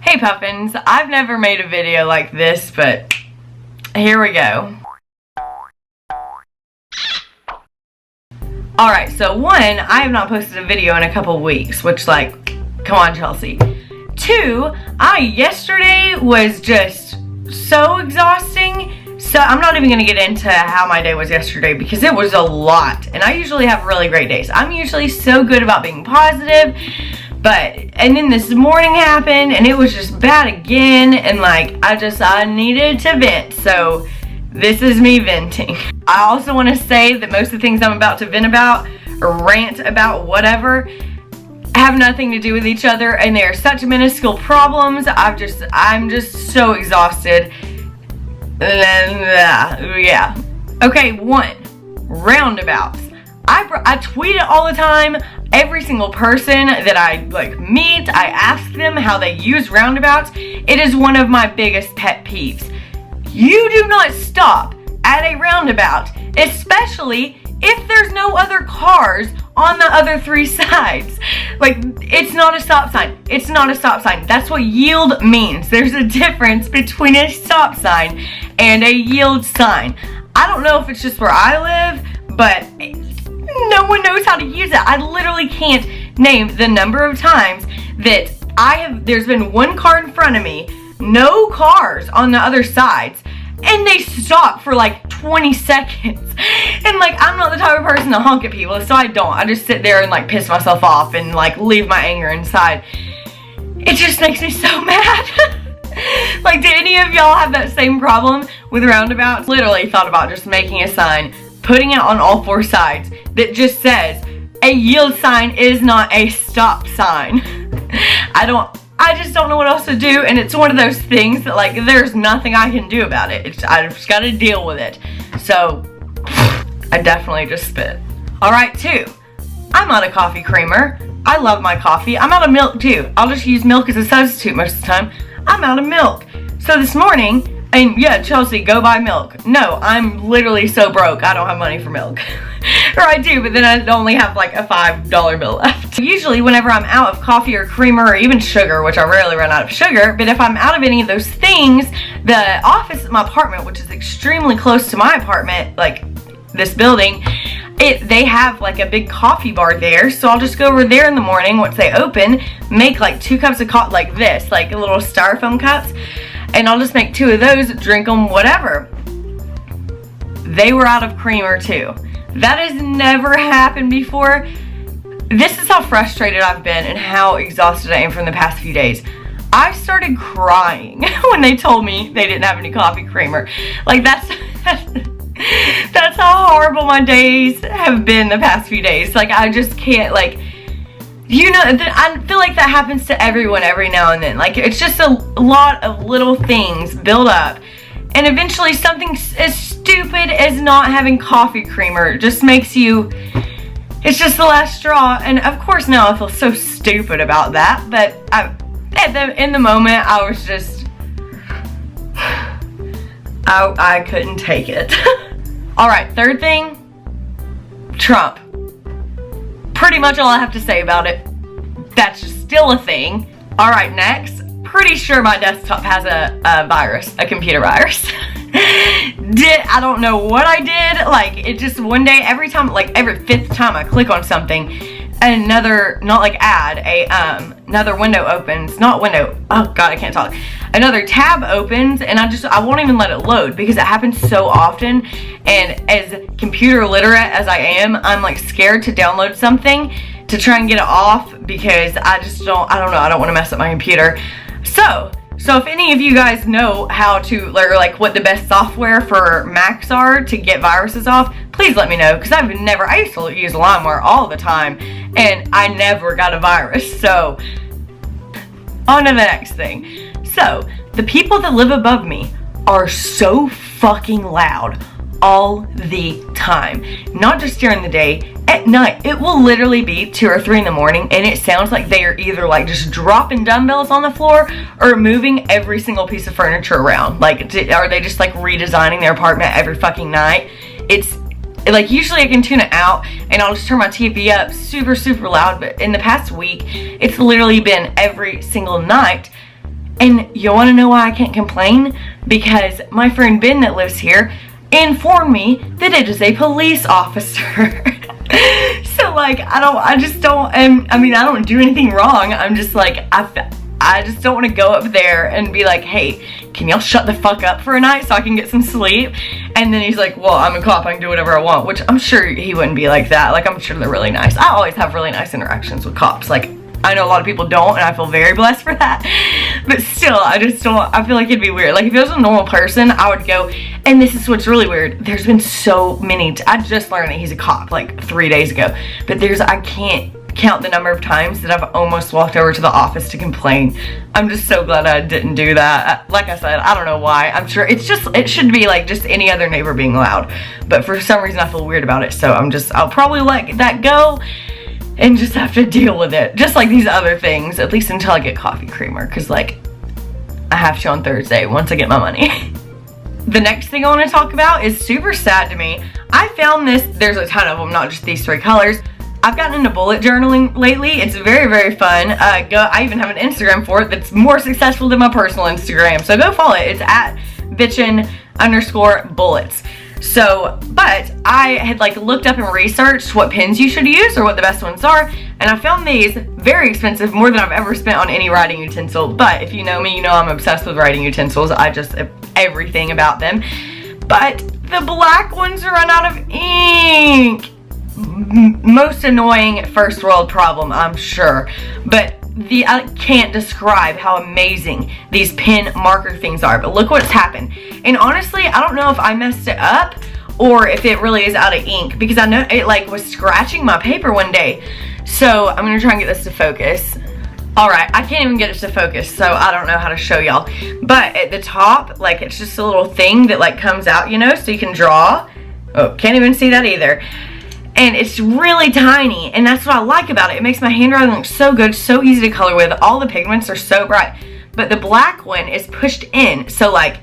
Hey Puffins, I've never made a video like this, but here we go. Alright, so one, I have not posted a video in a couple weeks, which like, come on Chelsie. Two, yesterday was just so exhausting. So I'm not even going to get into how my day was yesterday because it was a lot. And I usually have really great days. I'm usually so good about being positive. And then this morning happened and it was just bad again. And like, I needed to vent. So this is me venting. I also want to say that most of the things I'm about to vent about or rant about, whatever, have nothing to do with each other. And they are such minuscule problems. I'm just so exhausted. Yeah. Okay, one, roundabouts. I tweet it all the time. Every single person that I meet, I ask them how they use roundabouts. It is one of my biggest pet peeves. You do not stop at a roundabout, especially if there's no other cars on the other three sides. Like, it's not a stop sign. It's not a stop sign. That's what yield means. There's a difference between a stop sign and a yield sign. I don't know if it's just where I live, but no one knows how to use it. I literally can't name the number of times that there's been one car in front of me, no cars on the other sides, and they stop for like 20 seconds. And like, I'm not the type of person to honk at people, so I don't. I just sit there and like piss myself off and like leave my anger inside. It just makes me so mad. Like, do any of y'all have that same problem with roundabouts? Literally thought about just making a sign, putting it on all four sides that just says, a yield sign is not a stop sign. I just don't know what else to do, and it's one of those things that like, there's nothing I can do about it. I just gotta deal with it. So, I definitely just spit. Alright, two, I'm out of coffee creamer. I love my coffee. I'm out of milk too. I'll just use milk as a substitute most of the time. I'm out of milk. So this morning, and yeah, Chelsie, go buy milk. No, I'm literally so broke, I don't have money for milk. Or I do, but then I only have like a $5 bill left. Usually whenever I'm out of coffee or creamer or even sugar, which I rarely run out of sugar, but if I'm out of any of those things, the office at my apartment, which is extremely close to my apartment, like this building, they have like a big coffee bar there, so I'll just go over there in the morning once they open, make like 2 cups of coffee like this, like little styrofoam cups, and I'll just make 2 of those, drink them, whatever. They were out of creamer too. That has never happened before. This is how frustrated I've been and how exhausted I am from the past few days. I started crying when they told me they didn't have any coffee creamer. Like, that's how horrible my days have been the past few days. Like, I just can't, like, you know, I feel like that happens to everyone every now and then. Like, it's just a lot of little things build up. And eventually something as stupid as not having coffee creamer just makes you, it's just the last straw. And of course now I feel so stupid about that, but in the moment I was just, I couldn't take it. Alright, third thing, Trump. Pretty much all I have to say about it. That's just still a thing. Alright, next. Pretty sure my desktop has a virus, a computer virus. I don't know what I did. Like, it just one day, every 5th time I click on something, another, not like ad, another window opens, oh god, I can't talk. Another tab opens, and I won't even let it load because it happens so often. And as computer literate as I am, I'm like scared to download something to try and get it off because I don't want to mess up my computer. So if any of you guys know how to, like what the best software for Macs are to get viruses off, please let me know, because I used to use LimeWire all the time, and I never got a virus. So, on to the next thing. So, the people that live above me are so fucking loud all the time. Not just during the day, at night. It will literally be 2 or 3 in the morning and it sounds like they are either like just dropping dumbbells on the floor or moving every single piece of furniture around. Like, are they just like redesigning their apartment every fucking night? It's like, usually I can tune it out and I'll just turn my TV up super, super loud, but in the past week, it's literally been every single night. And you want to know why I can't complain? Because my friend Ben that lives here informed me that it is a police officer. So like, I don't do anything wrong. I'm just like, I just don't want to go up there and be like, hey, can y'all shut the fuck up for a night so I can get some sleep? And then he's like, well, I'm a cop, I can do whatever I want, which I'm sure he wouldn't be like that. Like, I'm sure they're really nice. I always have really nice interactions with cops. Like, I know a lot of people don't, and I feel very blessed for that. But still, I feel like it'd be weird. Like, if it was a normal person, I would go, and this is what's really weird. There's been so many, I just learned that he's a cop, like, 3 days ago. But I can't count the number of times that I've almost walked over to the office to complain. I'm just so glad I didn't do that. Like I said, I don't know why. I'm sure it should be like just any other neighbor being loud. But for some reason, I feel weird about it. So I'll probably let that go and just have to deal with it. Just like these other things, at least until I get coffee creamer. Because, like, I have to on Thursday once I get my money. The next thing I want to talk about is super sad to me. I found this, there's a ton of them, not just these 3 colors. I've gotten into bullet journaling lately. It's very, very fun. I even have an Instagram for it that's more successful than my personal Instagram. So go follow it. It's at bitchin_bullets. So, but I had like looked up and researched what pens you should use or what the best ones are, and I found these very expensive, more than I've ever spent on any writing utensil. But if you know me, you know I'm obsessed with writing utensils. I just everything about them. But the black ones run out of ink. Most annoying first world problem, I'm sure. But I can't describe how amazing these pen marker things are. But look what's happened. And honestly, I don't know if I messed it up or if it really is out of ink, because I know it like was scratching my paper one day. So I'm gonna try and get this to focus. Alright, I can't even get it to focus, so I don't know how to show y'all. But at the top, like, it's just a little thing that like comes out, you know, so you can draw. Oh, can't even see that either. And it's really tiny, and that's what I like about it. It makes my handwriting look so good, so easy to color with. All the pigments are so bright. But the black one is pushed in, so like,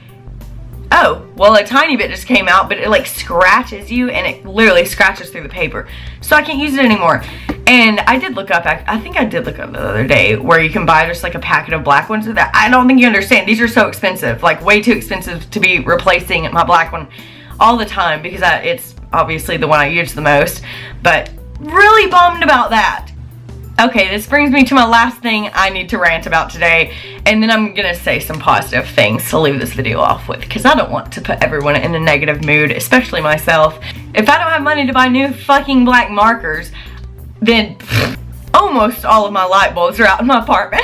oh, well, a tiny bit just came out, but it like scratches you, and it literally scratches through the paper. So I can't use it anymore. And I did look up, I think I did look up the other day, where you can buy just like a packet of black ones. That I don't think you understand. These are so expensive, like way too expensive to be replacing my black one all the time, because it's obviously the one I use the most, but really bummed about that. Okay, this brings me to my last thing I need to rant about today, and then I'm gonna say some positive things to leave this video off with, because I don't want to put everyone in a negative mood, especially myself. If I don't have money to buy new fucking black markers, then almost all of my light bulbs are out in my apartment.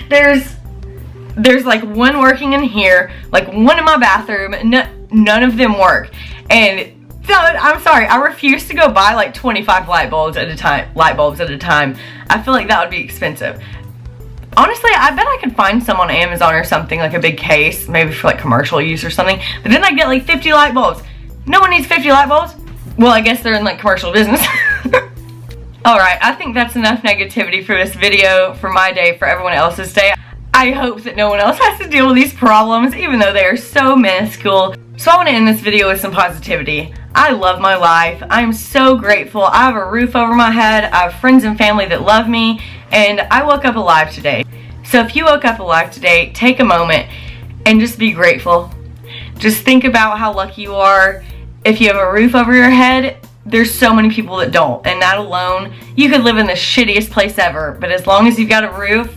There's like one working in here, like one in my bathroom, none of them work. And I'm sorry, I refuse to go buy like 25 light bulbs at a time. I feel like that would be expensive. Honestly, I bet I could find some on Amazon or something, like a big case, maybe for like commercial use or something. But then I'd get like 50 light bulbs. No one needs 50 light bulbs. Well, I guess they're in like commercial business. Alright, I think that's enough negativity for this video, for my day, for everyone else's day. I hope that no one else has to deal with these problems, even though they are so minuscule. So I want to end this video with some positivity. I love my life. I'm so grateful. I have a roof over my head. I have friends and family that love me, and I woke up alive today. So if you woke up alive today, take a moment and just be grateful. Just think about how lucky you are. If you have a roof over your head, there's so many people that don't, and that alone, you could live in the shittiest place ever, but as long as you've got a roof,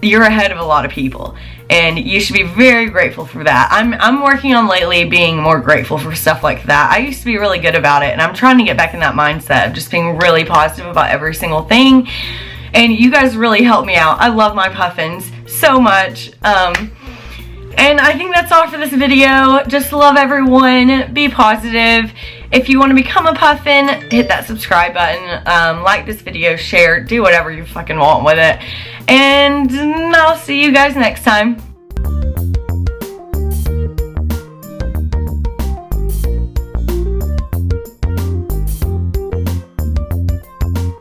you're ahead of a lot of people, and you should be very grateful for that. I'm working on lately being more grateful for stuff like that. I used to be really good about it, and I'm trying to get back in that mindset of just being really positive about every single thing, and you guys really help me out. I love my puffins so much, and I think that's all for this video. Just love everyone, be positive. If you want to become a puffin, hit that subscribe button, like this video, share, do whatever you fucking want with it. And I'll see you guys next time.